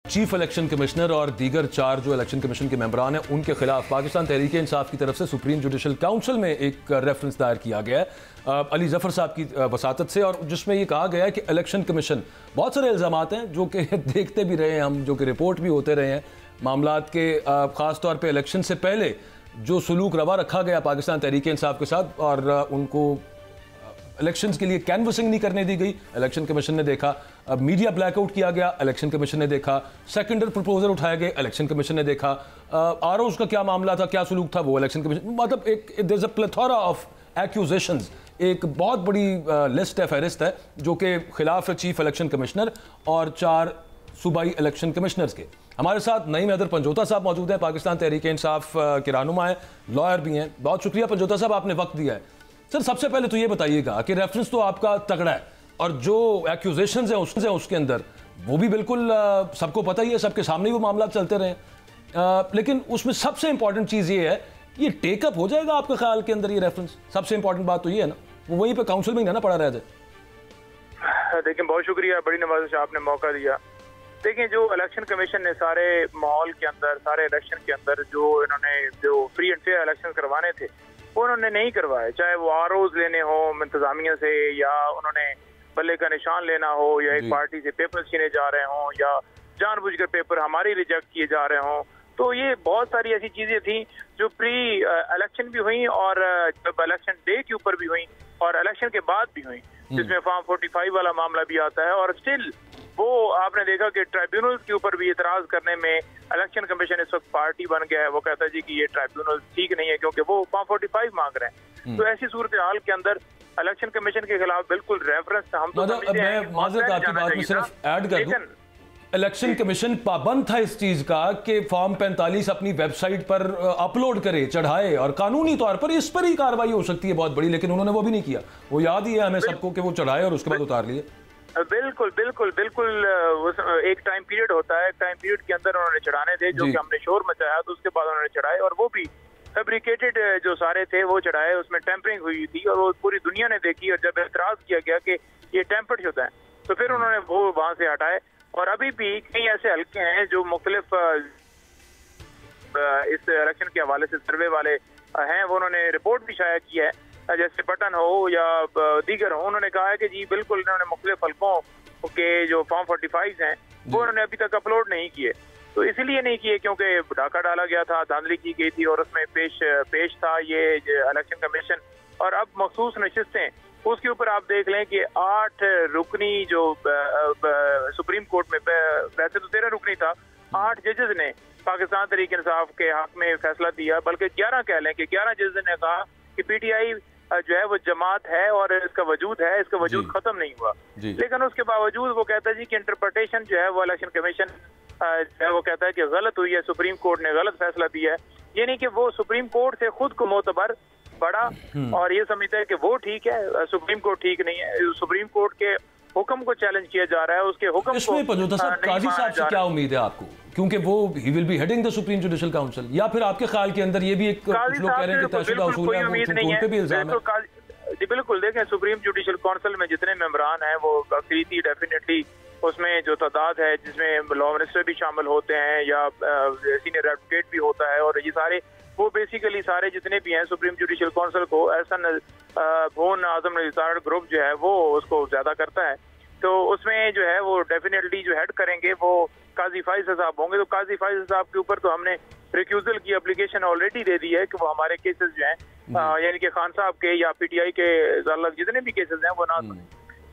Chief election commissioner और दीगर 4 जो इलेक्शन कमीशन के मेंबरान हैं उनके खिलाफ पाकिस्तान तहरीक इंसाफ की तरफ से सुप्रीम जुडिशल काउंसिल में एक रेफरेंस दायर किया गया है अली जफर साहब की वसातत से, और जिसमें ये कहा गया है कि इलेक्शन कमीशन बहुत सारे इल्ज़ामात हैं जो कि देखते भी रहे हैं हम, जो कि रिपोर्ट भी होते रहे हैं मामलात के, ख़ास तौर पर इलेक्शन से पहले जो सलूक रवा रखा गया पाकिस्तान तहरीक इंसाफ के साथ और उनको इलेक्शंस के लिए कैनवसिंग नहीं करने दी गई, इलेक्शन कमीशन ने देखा। अब मीडिया ब्लैकआउट किया गया, इलेक्शन कमीशन ने देखा। सेकेंडर प्रपोजल उठाए गए, इलेक्शन कमीशन ने देखा। आरओज़ का क्या मामला था, क्या सलूक था, वो इलेक्शन कमीशन, मतलब एक there is a plethora of accusations, एक बहुत बड़ी लिस्ट है, फहरिस्त है जो कि खिलाफ है चीफ इलेक्शन कमिश्नर और 4 सूबाई इलेक्शन कमिश्नर्स के। हमारे साथ नईम हैदर पंजोता साहब मौजूद हैं, पाकिस्तान तहरीक इंसाफ के रहनुमा हैं, लॉयर भी हैं। बहुत शुक्रिया पंजोता साहब, आपने वक्त दिया है। सर सबसे पहले तो ये बताइएगा कि रेफरेंस तो आपका तगड़ा है और जो एक्यूजेशंस हैं उसके अंदर वो भी बिल्कुल सबको पता ही है, सबके सामने ही वो मामला चलते रहे, लेकिन उसमें सबसे इंपॉर्टेंट चीज़ ये है, ये टेकअप हो जाएगा आपके ख्याल के अंदर ये रेफरेंस? सबसे इंपॉर्टेंट बात तो ये है ना, वो वहीं पे काउंसिल में ही ना पड़ा रह जाए। देखिए बहुत शुक्रिया, बड़ी नवाज़िश आपने मौका दिया। देखिए जो इलेक्शन कमीशन ने सारे माहौल के अंदर, सारे इलेक्शन के अंदर जो इन्होंने जो फ्री एंड फेयर इलेक्शन करवाने थे वो उन्होंने नहीं करवाए, चाहे वो आरओज़ लेने हो इंतजामिया से, या उन्होंने बल्ले का निशान लेना हो, या एक पार्टी से पेपर छीने जा रहे हों, या जानबूझकर पेपर हमारी रिजेक्ट किए जा रहे हों। तो ये बहुत सारी ऐसी चीजें थी जो प्री इलेक्शन भी हुई और जब इलेक्शन डे के ऊपर भी हुई और इलेक्शन के बाद भी हुई, जिसमें फॉर्म 45 वाला मामला भी आता है। और स्टिल वो आपने देखा कि ट्राइब्यूनल के ऊपर भी इतराज करने में इलेक्शन कमीशन इस वक्त पार्टी बन गया है। वो कहता है जी कि ये ट्राइब्यूनल ठीक नहीं है क्योंकि वो फॉर्म 45 मांग रहे हैं। तो ऐसी सूरत हाल के अंदर इलेक्शन कमीशन के खिलाफ बिल्कुल रेफरेंस हम तो इलेक्शन कमीशन पाबंद था इस चीज का कि फॉर्म 45 अपनी वेबसाइट पर अपलोड करे, चढ़ाए, और कानूनी तौर पर इस पर ही कार्रवाई हो सकती है बहुत बड़ी, लेकिन उन्होंने वो भी नहीं किया। वो याद ही है हमें सबको कि वो चढ़ाए और उसके बाद उतार लिए। बिल्कुल बिल्कुल बिल्कुल, एक टाइम पीरियड होता है, टाइम पीरियड के अंदर उन्होंने चढ़ाने थे, जो कि हमने शोर मचाया तो उसके बाद उन्होंने चढ़ाए, और वो भी फैब्रिकेटेड जो सारे थे वो चढ़ाए, उसमें टेम्परिंग हुई थी और वो पूरी दुनिया ने देखी। और जब एतराज किया गया कि ये टेम्पर्ड होता है तो फिर उन्होंने वो वहां से हटाए। और अभी भी कई ऐसे हल्के हैं जो मुख्तलिफ इस इलेक्शन के हवाले से सर्वे वाले हैं, वो उन्होंने रिपोर्ट भी शाया की है, जैसे बटन हो या दीगर हो। उन्होंने कहा है कि जी बिल्कुल इन्होंने मुख्तलिफ हल्कों के जो फॉर्म 45 हैं वो उन्होंने अभी तक अपलोड नहीं किए। तो इसीलिए नहीं किए क्योंकि डाका डाला गया था, धांधली की गई थी और उसमें पेश था ये इलेक्शन कमीशन। और अब मखसूस नशिस्तें, उसके ऊपर आप देख लें कि 8 रुकनी जो सुप्रीम कोर्ट में, वैसे तो 13 रुकनी था, 8 जजेस ने पाकिस्तान तहरीक इंसाफ के हक में फैसला दिया, बल्कि 11 कह लें कि 11 जजेस ने कहा कि पीटीआई जो है वो जमात है और इसका वजूद है, इसका वजूद खत्म नहीं हुआ। लेकिन उसके बावजूद वो कहता है जी कि इंटरप्रिटेशन जो है वो इलेक्शन कमीशन जो है वो कहता है कि गलत हुई है, सुप्रीम कोर्ट ने गलत फैसला दिया है। यानी कि वो सुप्रीम कोर्ट से खुद को मोतबर बड़ा और ये समझता है कि वो ठीक है, सुप्रीम कोर्ट ठीक नहीं है। सुप्रीम कोर्ट के हुक्म को चैलेंज किया जा रहा है, उसके हुक्म इसमें पंजोता साहब, काजी साहब से क्या उम्मीद है आपको, क्योंकि वो he will be heading the supreme judicial council, या फिर आपके ख्याल के अंदर ये भी एक कुछ लोग कह रहे हैं कि तयशुदा उसूल है, उन पे भी इल्जाम है? जी बिल्कुल, देखें सुप्रीम जुडिशल काउंसिल में जितने मेंबरान हैं वो अक्सरियती डेफिनेटली उसमें जो तादाद है जिसमें लॉ मिनिस्टर भी शामिल होते हैं या सीनियर एडवोकेट भी होता है, और ये सारे वो बेसिकली सारे जितने भी हैं सुप्रीम जुडिशल काउंसिल को एहसन भून आजम रिटायर्ड ग्रुप जो है वो उसको ज्यादा करता है। तो उसमें जो है वो डेफिनेटली जो हेड करेंगे वो काजी फाइज साहब होंगे। तो काजी फाइज साहब के ऊपर तो हमने रिक्यूजल की एप्लीकेशन ऑलरेडी दे दी है कि वो हमारे केसेस जो हैं यानी कि खान साहब के या पीटीआई के जितने भी केसेस हैं वो ना सुने।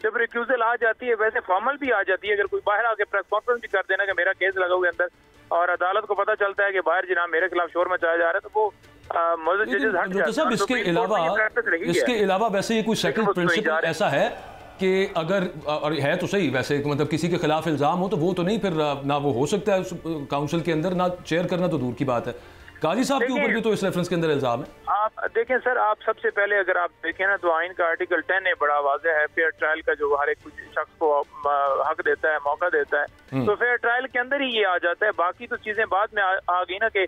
जब रिक्यूजल आ जाती है, वैसे फॉर्मल भी आ जाती है, अगर कोई बाहर आके प्रेस कॉन्फ्रेंस भी कर देना कि मेरा केस लगा हुआ अंदर और अदालत को पता चलता है कि बाहर जनाब मेरे खिलाफ शोर मचाया जा रहा है, तो वो इसके अलावा वैसे ये कोई सेटल्ड प्रिंसिपल ऐसा है कि अगर, और है तो सही वैसे, मतलब किसी के खिलाफ इल्जाम हो तो वो तो नहीं फिर ना वो हो सकता है काउंसिल के अंदर, ना चेयर करना तो दूर की बात है। काजी साहब के ऊपर भी तो इस रेफरेंस के अंदर इल्जाम है। आप देखें सर, आप सबसे पहले अगर आप देखें ना तो आइन का आर्टिकल 10 बड़ा वाज़ेह है, फेयर ट्रायल का, जो हर एक शख्स को हक देता है, मौका देता है। तो फेयर ट्रायल के अंदर ही ये आ जाता है। बाकी तो चीजें बाद में आ गई ना कि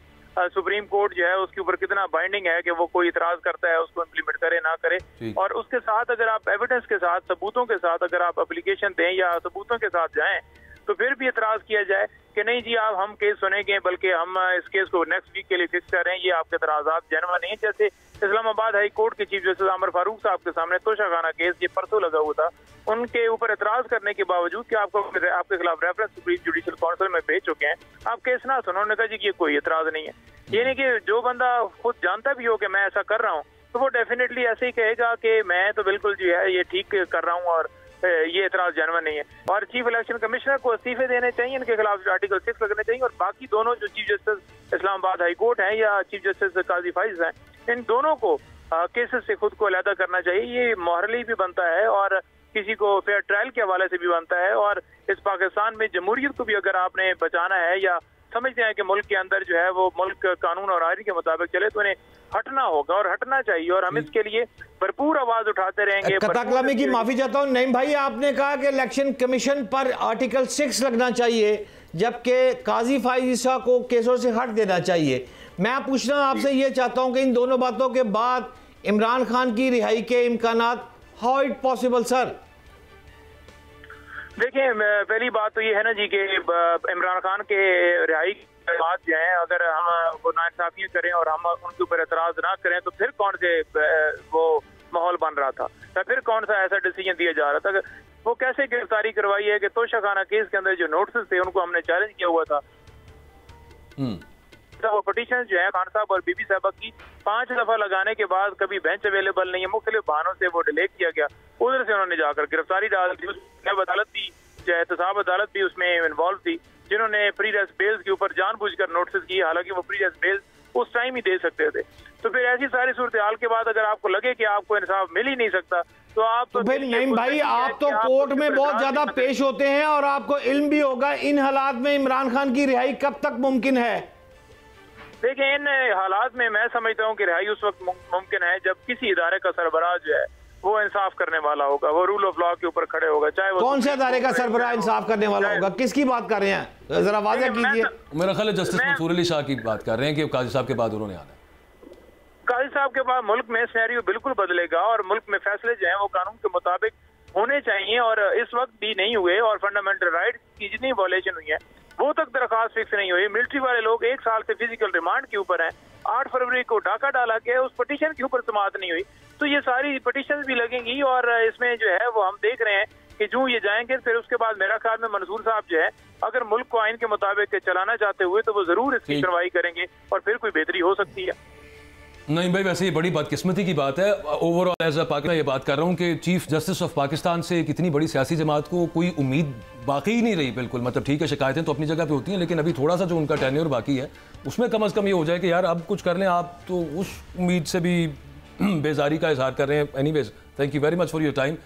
सुप्रीम कोर्ट जो है उसके ऊपर कितना बाइंडिंग है कि वो कोई इतराज करता है उसको इम्प्लीमेंट करे ना करे। और उसके साथ अगर आप एविडेंस के साथ, सबूतों के साथ अगर आप एप्लीकेशन दें या सबूतों के साथ जाएं तो फिर भी एतराज किया जाए कि नहीं जी आप हम केस सुनेंगे, बल्कि हम इस केस को नेक्स्ट वीक के लिए फिक्स कर रहे हैं, ये आपके एतराज़ात जेन्युइन नहीं है। जैसे इस्लामाबाद हाई कोर्ट के चीफ जस्टिस आमिर फारूक साहब के सामने तोशाखाना केस ये परसों लगा हुआ था, उनके ऊपर एतराज करने के बावजूद कि आपके खिलाफ रेफरेंस सुप्रीम जुडिशल काउंसिल में भेज चुके हैं, आप केस ना सुनो। उन्होंने कहा जी ये कोई एतराज नहीं है। ये नहीं कि जो बंदा खुद जानता भी हो कि मैं ऐसा कर रहा हूँ तो वो डेफिनेटली ऐसे ही कहेगा कि मैं तो बिल्कुल जो है ये ठीक कर रहा हूँ और ये एतराज जेन्युइन नहीं है। और चीफ इलेक्शन कमिश्नर को इस्तीफे देने चाहिए, इनके खिलाफ आर्टिकल 6 लगने चाहिए। और बाकी दोनों जो chief justice Islamabad high court हैं या चीफ जस्टिस काजी फाइज हैं, इन दोनों को केसेस से खुद को अलहदा करना चाहिए। ये मॉरली भी बनता है और किसी को फेयर ट्रायल के हवाले से भी बनता है। और इस पाकिस्तान में जमहूरियत को भी अगर आपने बचाना है या समझते हैं कि मुल्क के अंदर जो है वो मुल्क कानून और आईन के मुताबिक चले, तो इन्हें हटना होगा और हटना चाहिए। और हम इसके लिए भरपूर आवाज उठाते रहेंगे। कताकलामी की माफी चाहता हूं नईम भाई, आपने कहा कि इलेक्शन कमीशन पर आर्टिकल 6 लगना चाहिए जबकि काजी फाइजा को केसों से हट देना चाहिए। मैं पूछना आपसे ये चाहता हूं कि इन दोनों बातों के बाद इमरान खान की रिहाई के इम्कानात, हाउ इट पॉसिबल सर? देखिए पहली बात तो ये है ना जी कि इमरान खान के रिहाई के बाद जो है अगर हम वो नाइंसाफियां करें और हम उनके ऊपर एतराज ना करें तो फिर कौन से वो माहौल बन रहा था या फिर कौन सा ऐसा डिसीजन दिया जा रहा था? वो कैसे गिरफ्तारी करवाई है कि तोशाखाना केस के अंदर जो नोटिस थे उनको हमने चैलेंज किया हुआ था। तो वो पिटीशन जो है खान साहब और बीबी साहबा की 5 दफा लगाने के बाद कभी बेंच अवेलेबल नहीं है, मुख्तलिफ बहानों से वो डिले किया गया। उधर से उन्होंने जाकर गिरफ्तारी डाल दी। अदालत भी जो एहतसाब अदालत भी उसमें इन्वॉल्व थी, जिन्होंने प्री रेस्ट बेल्स के ऊपर जानबूझकर नोटिस की, हालांकि वो प्री रेस्ट बेल्स उस टाइम ही दे सकते थे। तो फिर ऐसी सारी सूरत हाल के बाद अगर आपको लगे कि आपको इंसाफ मिल ही नहीं सकता तो आप तो फिर नहीं भाई, आप तो कोर्ट में बहुत ज्यादा पेश होते हैं और आपको इल्म भी होगा इन हालात में इमरान खान की रिहाई कब तक मुमकिन है? देखिए इन हालात में मैं समझता हूँ कि रिहाई उस वक्त मुमकिन है जब किसी इदारे का सरबराह जो है वो इंसाफ करने वाला होगा, वो रूल ऑफ लॉ के ऊपर खड़े होगा। चाहे वो कौन से इदारे का सरबराह इंसाफ करने वाला होगा? किसकी बात कर रहे हैं, जरा वाज़ेह कीजिए। मेरा ख्याल है जस्टिस मंसूर अली शाह की बात कर रहे हैं कि काजी साहब के बाद उन्होंने आना है। काजी साहब के बाद मुल्क में सिनेरियो बिल्कुल बदलेगा और मुल्क में फैसले जो हैं वो कानून के मुताबिक होने चाहिए और इस वक्त भी नहीं हुए। और फंडामेंटल राइट्स की जितनी वॉलेशन हुई है वो तक दरखास्त फिक्स नहीं हुई। मिलिट्री वाले लोग 1 साल से फिजिकल रिमांड के ऊपर हैं। 8 फरवरी को डाका डाला गया, उस पिटीशन के ऊपर समाअत नहीं हुई। तो ये सारी पिटीशन भी लगेंगी और इसमें जो है वो हम देख रहे हैं कि जो ये जाएंगे फिर उसके बाद मेरा ख्याल में मंसूर साहब जो है अगर मुल्क को आइन के मुताबिक चलाना चाहते हुए तो वो जरूर इसकी सुनवाई करेंगे और फिर कोई बेहतरी हो सकती है। नहीं भाई, वैसे ये बड़ी बदकिस्मती की बात है। ओवरऑल एज अ पाकिस्तान ये बात कर रहा हूँ कि चीफ जस्टिस ऑफ पाकिस्तान से एक इतनी बड़ी सियासी जमात को कोई उम्मीद बाकी ही नहीं रही बिल्कुल। मतलब ठीक है, शिकायतें तो अपनी जगह पे होती हैं, लेकिन अभी थोड़ा सा जो उनका टेन्योर बाकी है उसमें कम अज़ कम ये हो जाए कि यार अब कुछ कर लें। आप तो उस उम्मीद से भी बेजारी का इजहार कर रहे हैं। Anyways, thank you very much for your time.